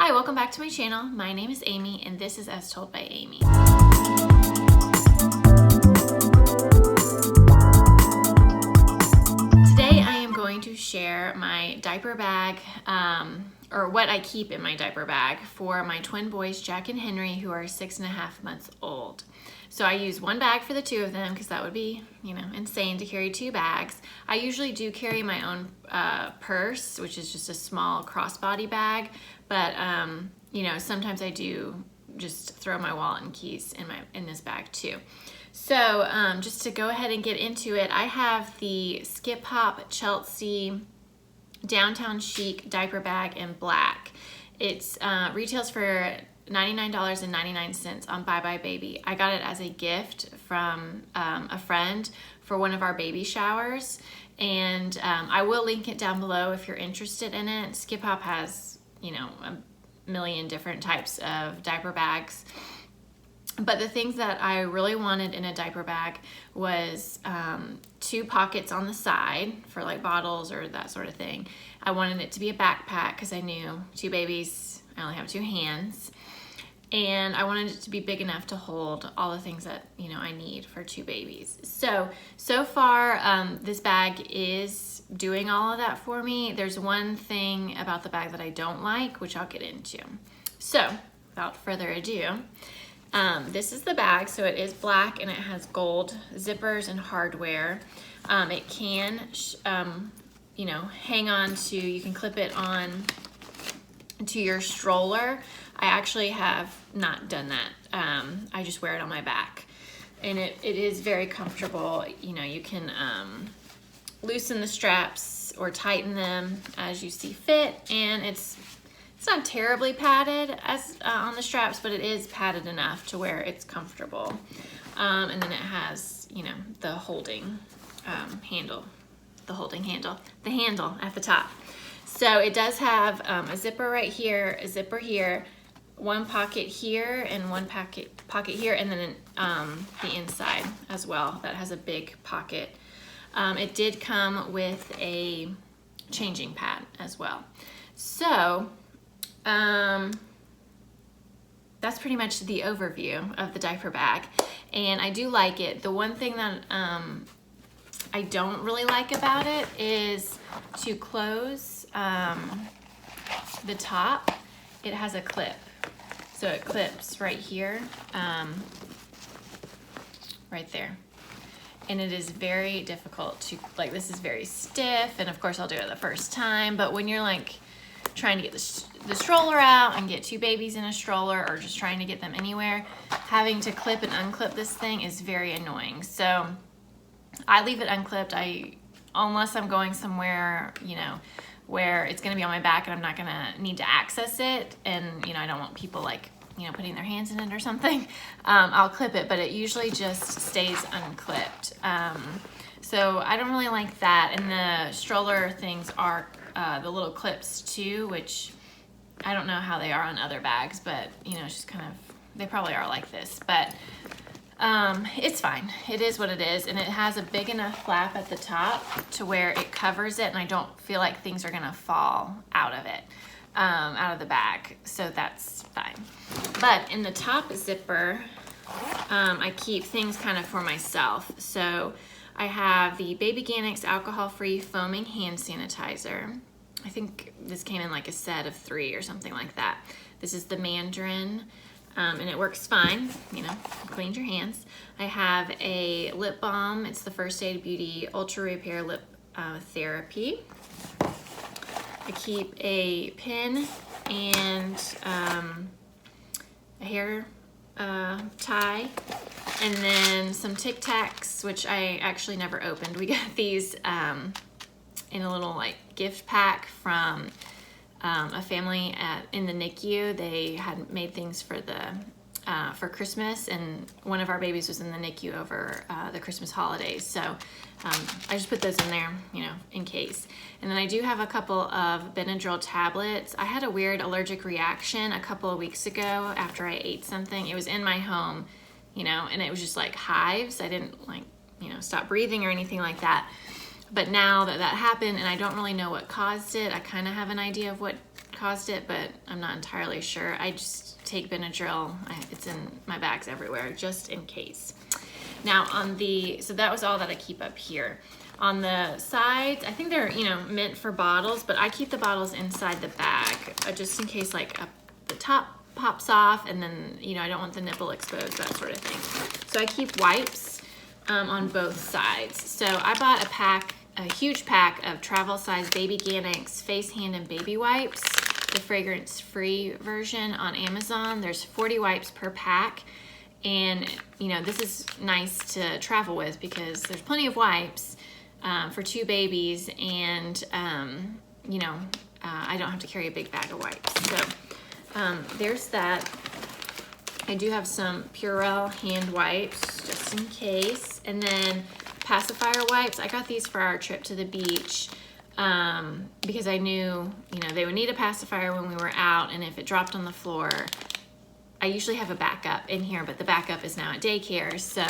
Hi, welcome back to my channel. My name is Amy and this is As Told by Amy. Today I am going to share my diaper bag, or what I keep in my diaper bag for my twin boys, Jack and Henry, who are 6.5 months old. So I use one bag for the two of them because that would be, insane to carry two bags. I usually do carry my own purse, which is just a small crossbody bag, but sometimes I do just throw my wallet and keys in this bag too. So just to go ahead and get into it, I have the Skip Hop Chelsea Downtown Chic diaper bag in black. It's retails for $99.99 on Bye Bye Baby. I got it as a gift from a friend for one of our baby showers, and I will link it down below if you're interested in it. Skip Hop has, a million different types of diaper bags. But the things that I really wanted in a diaper bag was two pockets on the side for like bottles or that sort of thing. I wanted it to be a backpack because I knew two babies, I only have two hands. And I wanted it to be big enough to hold all the things that, I need for two babies. So far, this bag is doing all of that for me. There's one thing about the bag that I don't like, which I'll get into. So without further ado, this is the bag. So it is black and it has gold zippers and hardware. It can, hang on to, you can clip it on to your stroller. I actually have not done that. I just wear it on my back, and it is very comfortable. You can loosen the straps or tighten them as you see fit, and it's not terribly padded as on the straps, but it is padded enough to where it's comfortable. And then it has, the holding handle, the handle at the top. So it does have a zipper right here, a zipper here, one pocket here, and one pocket here, and then the inside as well that has a big pocket. It did come with a changing pad as well. So that's pretty much the overview of the diaper bag, and I do like it. The one thing that I don't really like about it is to close the top. It has a clip, so it clips right here, right there, and it is very difficult to, this is very stiff, and of course I'll do it the first time, but when you're trying to get the stroller out and get two babies in a stroller, or just trying to get them anywhere, having to clip and unclip this thing is very annoying. So I leave it unclipped, unless I'm going somewhere, where it's gonna be on my back and I'm not gonna need to access it, and I don't want people putting their hands in it or something. I'll clip it, but it usually just stays unclipped. So I don't really like that. And the stroller things are the little clips too, which I don't know how they are on other bags, but it's just they probably are like this, but it's fine. It is what it is, and it has a big enough flap at the top to where it covers it, and I don't feel like things are gonna fall out of it, out of the bag, so that's fine. But in the top zipper, I keep things for myself. So I have the Baby Organics alcohol-free foaming hand sanitizer. I think this came in a set of 3 or something like that. This is the Mandarin. And it works fine, cleans your hands. I have a lip balm. It's the First Aid Beauty Ultra Repair Lip Therapy. I keep a pin and a hair tie, and then some Tic Tacs, which I actually never opened. We got these in a little gift pack from a family in the NICU. They had made things for for Christmas, and one of our babies was in the NICU over the Christmas holidays. So I just put those in there, in case. And then I do have a couple of Benadryl tablets. I had a weird allergic reaction a couple of weeks ago after I ate something. It was in my home, and it was just hives. I didn't stop breathing or anything like that. But now that happened, and I don't really know what caused it, I kind of have an idea of what caused it, but I'm not entirely sure. I just take Benadryl. It's in my bags everywhere, just in case. Now so that was all that I keep up here. On the sides, I think they're, meant for bottles, but I keep the bottles inside the bag, just in case like the top pops off, and then, I don't want the nipple exposed, that sort of thing. So I keep wipes on both sides. So I bought a huge pack of travel size Baby Ganix face, hand, and baby wipes, the fragrance-free version on Amazon. There's 40 wipes per pack. And, this is nice to travel with because there's plenty of wipes for 2 babies, and, I don't have to carry a big bag of wipes. So there's that. I do have some Purell hand wipes just in case. And then pacifier wipes. I got these for our trip to the beach because I knew, they would need a pacifier when we were out, and if it dropped on the floor, I usually have a backup in here, but the backup is now at daycare, so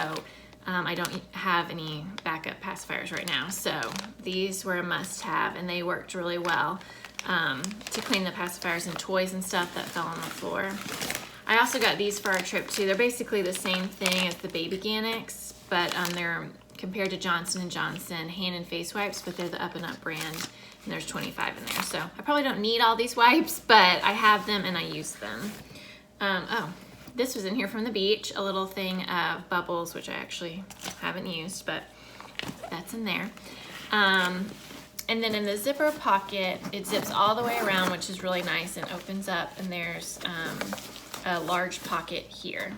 I don't have any backup pacifiers right now. So these were a must-have, and they worked really well to clean the pacifiers and toys and stuff that fell on the floor. I also got these for our trip too. They're basically the same thing as the Baby Ganix, but they're compared to Johnson & Johnson hand and face wipes, but they're the Up and Up brand, and there's 25 in there. So I probably don't need all these wipes, but I have them and I use them. Oh, this was in here from the beach, a little thing of bubbles, which I actually haven't used, but that's in there. And then in the zipper pocket, it zips all the way around, which is really nice, and opens up, and there's a large pocket here.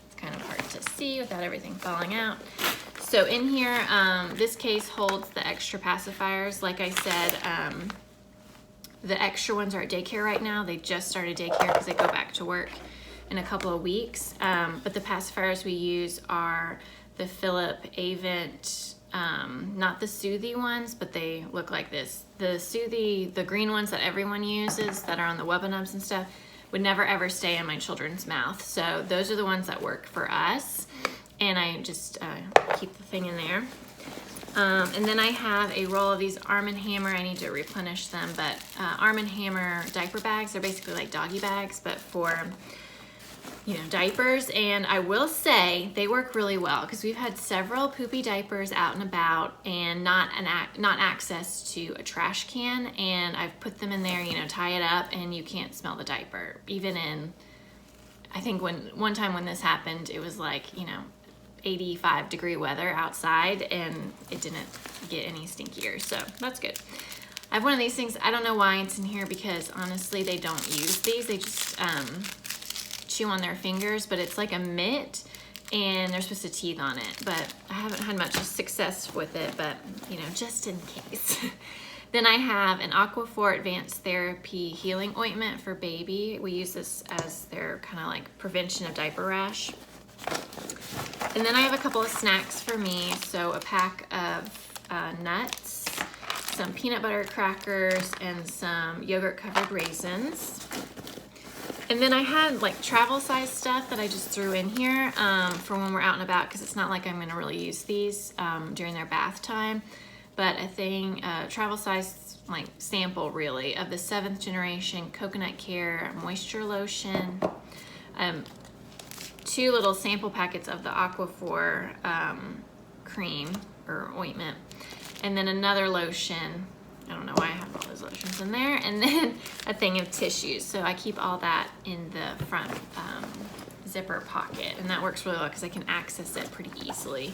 It's kind of hard to see without everything falling out. So in here, this case holds the extra pacifiers. Like I said, the extra ones are at daycare right now. They just started daycare because they go back to work in a couple of weeks. But the pacifiers we use are the Philip Avent, not the Soothy ones, but they look like this. The Soothy, the green ones that everyone uses that are on the Wubbanubs and stuff, would never ever stay in my children's mouth. So those are the ones that work for us. And I just keep the thing in there. And then I have a roll of these Arm & Hammer. I need to replenish them, but Arm & Hammer diaper bags. They're basically like doggy bags, but for, diapers. And I will say they work really well because we've had several poopy diapers out and about and not access to a trash can. And I've put them in there, tie it up, and you can't smell the diaper. Even in, I think one time when this happened, it was like, 85-degree weather outside, and it didn't get any stinkier, so that's good. I have one of these things. I don't know why it's in here because honestly they don't use these. They just chew on their fingers, but it's like a mitt, and they're supposed to teeth on it, but I haven't had much success with it, but just in case. Then I have an Aquaphor Advanced Therapy Healing Ointment for baby. We use this as their kind of like prevention of diaper rash. And then I have a couple of snacks for me. So a pack of nuts, some peanut butter crackers, and some yogurt covered raisins. And then I had like travel size stuff that I just threw in here for when we're out and about, because it's not like I'm gonna really use these during their bath time. But a thing, travel size like sample really of the 7th generation Coconut Care Moisture Lotion. 2 little sample packets of the Aquaphor cream or ointment, and then another lotion. I don't know why I have all those lotions in there, and then a thing of tissues. So I keep all that in the front zipper pocket, and that works really well because I can access it pretty easily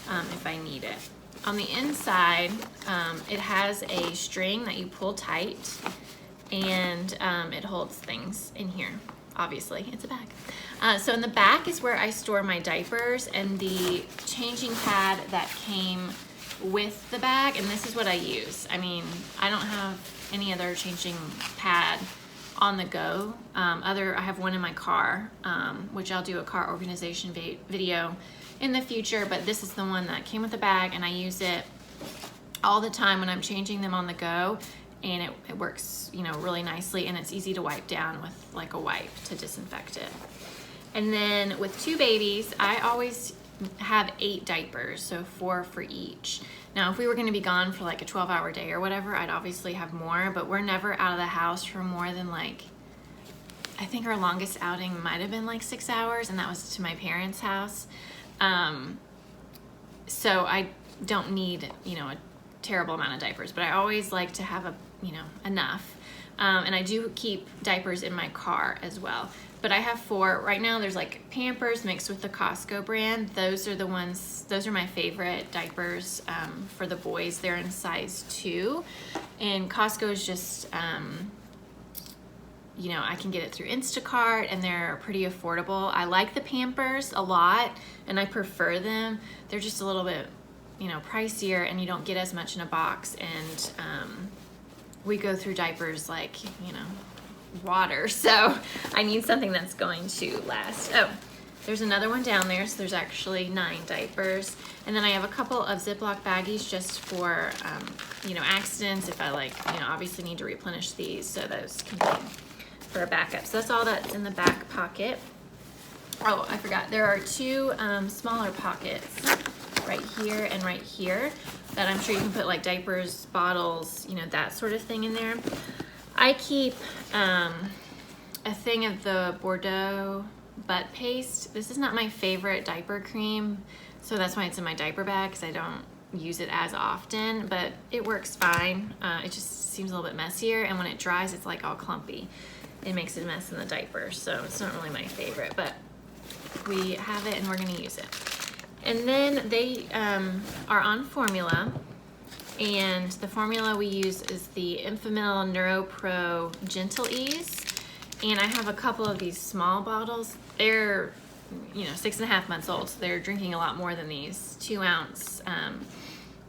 if I need it. On the inside, it has a string that you pull tight, and it holds things in here. Obviously, it's a bag. So in the back is where I store my diapers and the changing pad that came with the bag, and this is what I use. I mean, I don't have any other changing pad on the go. I have one in my car, which I'll do a car organization video in the future, but this is the one that came with the bag, and I use it all the time when I'm changing them on the go, and it works, really nicely, and it's easy to wipe down with like a wipe to disinfect it. And then with 2 babies, I always have 8 diapers, so 4 for each. Now, if we were gonna be gone for like a 12-hour day or whatever, I'd obviously have more, but we're never out of the house for more than like, I think our longest outing might have been like 6 hours, and that was to my parents' house. So I don't need, you know, a terrible amount of diapers, but I always like to have enough. And I do keep diapers in my car as well. But I have 4. Right now there's like Pampers mixed with the Costco brand. Those are my favorite diapers for the boys. They're in size 2. And Costco is just, you know, I can get it through Instacart and they're pretty affordable. I like the Pampers a lot and I prefer them. They're just a little bit, you know, pricier and you don't get as much in a box. And we go through diapers like, you know, water. So I need something that's going to last. Oh, there's another one down there. So there's actually 9 diapers. And then I have a couple of Ziploc baggies just for, you know, accidents. If I like, you know, obviously need to replenish these. So those can be for a backup. So that's all that's in the back pocket. Oh, I forgot. There are 2 smaller pockets right here and right here that I'm sure you can put like diapers, bottles, you know, that sort of thing in there. I keep a thing of the Bordeaux butt paste. This is not my favorite diaper cream, so that's why it's in my diaper bag, because I don't use it as often, but it works fine. It just seems a little bit messier, and when it dries, it's like all clumpy. It makes a mess in the diaper, so it's not really my favorite, but we have it and we're gonna use it. And then they are on formula, and the formula we use is the Enfamil NeuroPro Gentle Ease. And I have a couple of these small bottles. They're, you know, 6.5 months old, so they're drinking a lot more than these 2-ounce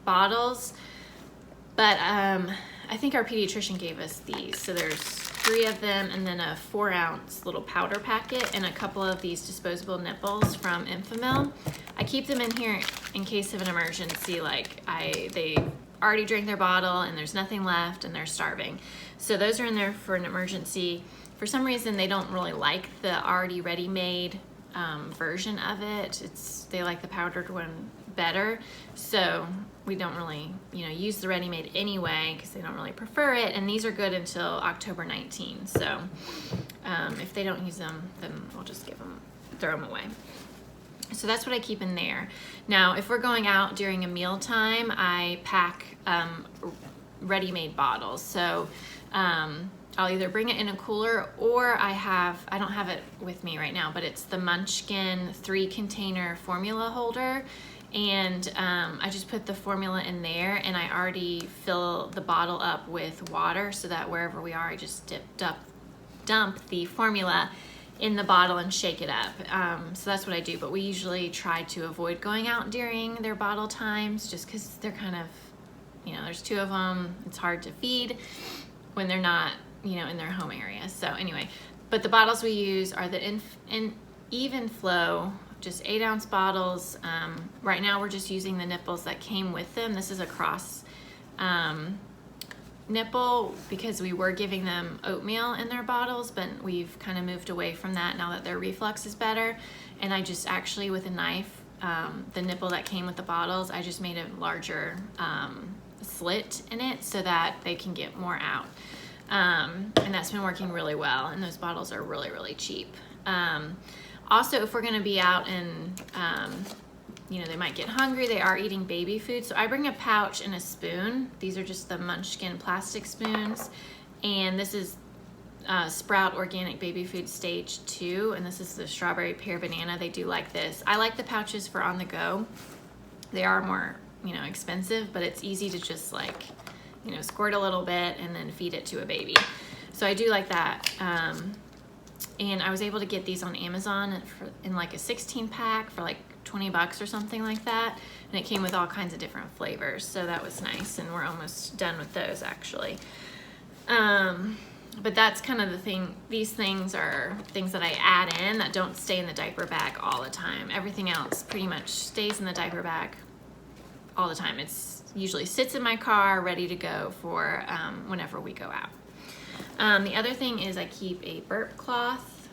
bottles. But I think our pediatrician gave us these. So there's 3 of them, and then a 4-ounce little powder packet, and a couple of these disposable nipples from Enfamil. I keep them in here in case of an emergency, like they already drank their bottle and there's nothing left and they're starving. So those are in there for an emergency. For some reason, they don't really like the already ready-made version of it. They like the powdered one better. So we don't really, you know, use the ready-made anyway because they don't really prefer it. And these are good until October 19. So if they don't use them, then we'll just throw them away. So that's what I keep in there. Now, if we're going out during a meal time, I pack ready-made bottles. So I'll either bring it in a cooler, or I don't have it with me right now, but it's the Munchkin 3-container formula holder. And I just put the formula in there, and I already fill the bottle up with water so that wherever we are, I just dump the formula in the bottle and shake it up. So that's what I do, but we usually try to avoid going out during their bottle times just because they're kind of, you know, there's 2 of them. It's hard to feed when they're not, you know, in their home area. So anyway, but the bottles we use are the Even Flow, just 8-ounce bottles. Right now we're just using the nipples that came with them. This is a cross nipple because we were giving them oatmeal in their bottles, but we've kind of moved away from that now that their reflux is better. And I just actually, with a knife, the nipple that came with the bottles, I just made a larger slit in it so that they can get more out. And that's been working really well, and those bottles are really, really cheap. Also, if we're gonna be out and you know, they might get hungry, they are eating baby food, so I bring a pouch and a spoon. These are just the Munchkin plastic spoons, and this is Sprout Organic Baby Food Stage 2, and this is the strawberry pear banana. They do like this. I like the pouches for on the go. They are more, you know, expensive, but it's easy to just like, you know, squirt a little bit and then feed it to a baby. So I do like that. And I was able to get these on Amazon in like a 16-pack for like $20 or something like that. And it came with all kinds of different flavors. So that was nice. And we're almost done with those actually. But that's kind of the thing. These things are things that I add in that don't stay in the diaper bag all the time. Everything else pretty much stays in the diaper bag all the time. It's usually sits in my car ready to go for whenever we go out. The other thing is I keep a burp cloth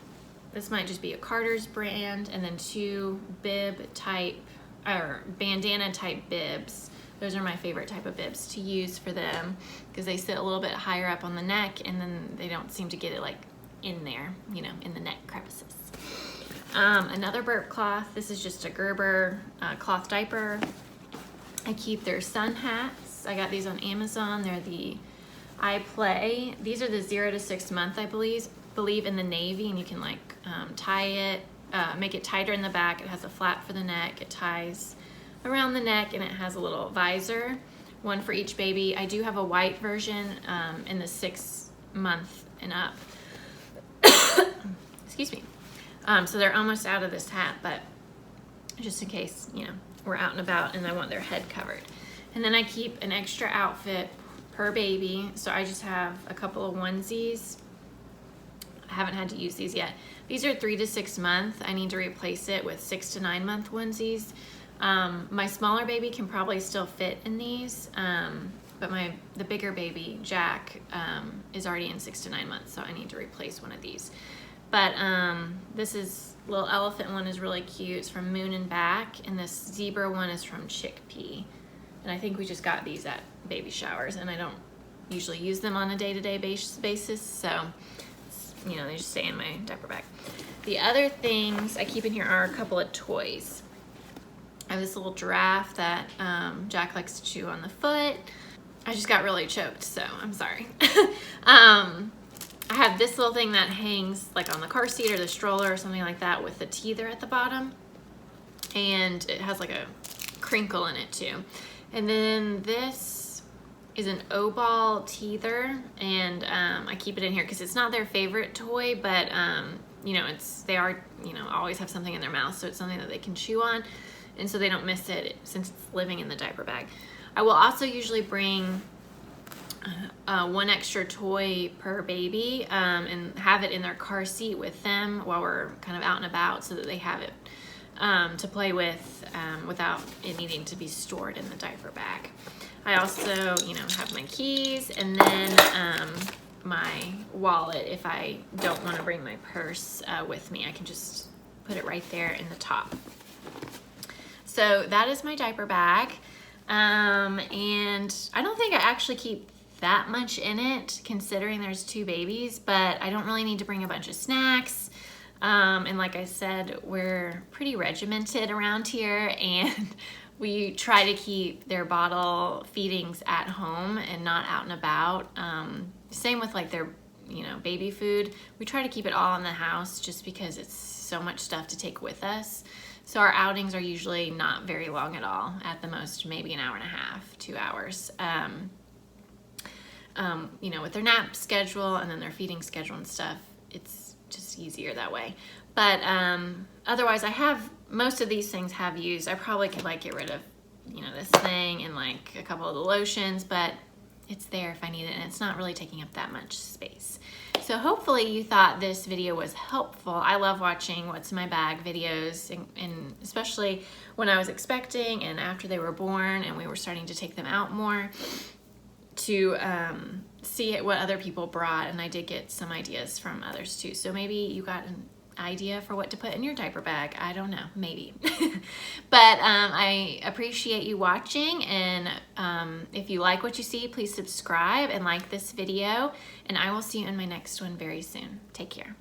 this might just be a Carter's brand, and then 2 bib type or bandana type bibs. Those are my favorite type of bibs to use for them because they sit a little bit higher up on the neck, and then they don't seem to get it like in there, you know, in the neck crevices. Another burp cloth. This is just a Gerber cloth diaper. I keep their sun hats. I got these on Amazon. They're the iPlay. These are the 0 to 6 month, I believe in the navy, and you can like tie it, make it tighter in the back. It has a flap for the neck. It ties around the neck, and it has a little visor, one for each baby. I do have a white version in the 6 month and up. Excuse me. So they're almost out of this hat, but just in case, you know, we're out and about and I want their head covered. And then I keep an extra outfit per baby. So I just have a couple of onesies. I haven't had to use these yet. These are 3 to 6 month. I need to replace it with 6 to 9 month onesies. My smaller baby can probably still fit in these, but the bigger baby, Jack, is already in 6 to 9 months, so I need to replace one of these. But this little elephant one is really cute. It's from Moon and Back, and this zebra one is from Chic. And I think we just got these at baby showers, and I don't usually use them on a day-to-day basis, so you know, they just stay in my diaper bag. The other things I keep in here are a couple of toys. I have this little giraffe that Jack likes to chew on the foot. I just got really choked, so I'm sorry. I have this little thing that hangs like on the car seat or the stroller or something like that with the teether at the bottom. And it has like a crinkle in it too. And then this is an O-ball teether, and I keep it in here because it's not their favorite toy, but you know, they are, you know, always have something in their mouth, so it's something that they can chew on, and so they don't miss it since it's living in the diaper bag. I will also usually bring one extra toy per baby and have it in their car seat with them while we're kind of out and about, so that they have it to play with without it needing to be stored in the diaper bag. I also, you know, have my keys, and then my wallet. If I don't want to bring my purse with me, I can just put it right there in the top. So that is my diaper bag, and I don't think I actually keep that much in it considering there's 2 babies, but I don't really need to bring a bunch of snacks. And like I said, we're pretty regimented around here, and we try to keep their bottle feedings at home and not out and about. Same with like their, you know, baby food. We try to keep it all in the house just because it's so much stuff to take with us. So our outings are usually not very long at all. At the most, maybe an hour and a half, 2 hours. You know, with their nap schedule and then their feeding schedule and stuff, it's just easier that way. But otherwise, most of these things have used. I probably could like get rid of, you know, this thing and like a couple of the lotions, but it's there if I need it, and it's not really taking up that much space. So hopefully you thought this video was helpful. I love watching what's in my bag videos, and especially when I was expecting and after they were born and we were starting to take them out more, to see what other people brought, and I did get some ideas from others too. So maybe you got an idea for what to put in your diaper bag. I don't know, maybe. But I appreciate you watching, and if you like what you see, please subscribe and like this video, and I will see you in my next one very soon. Take care.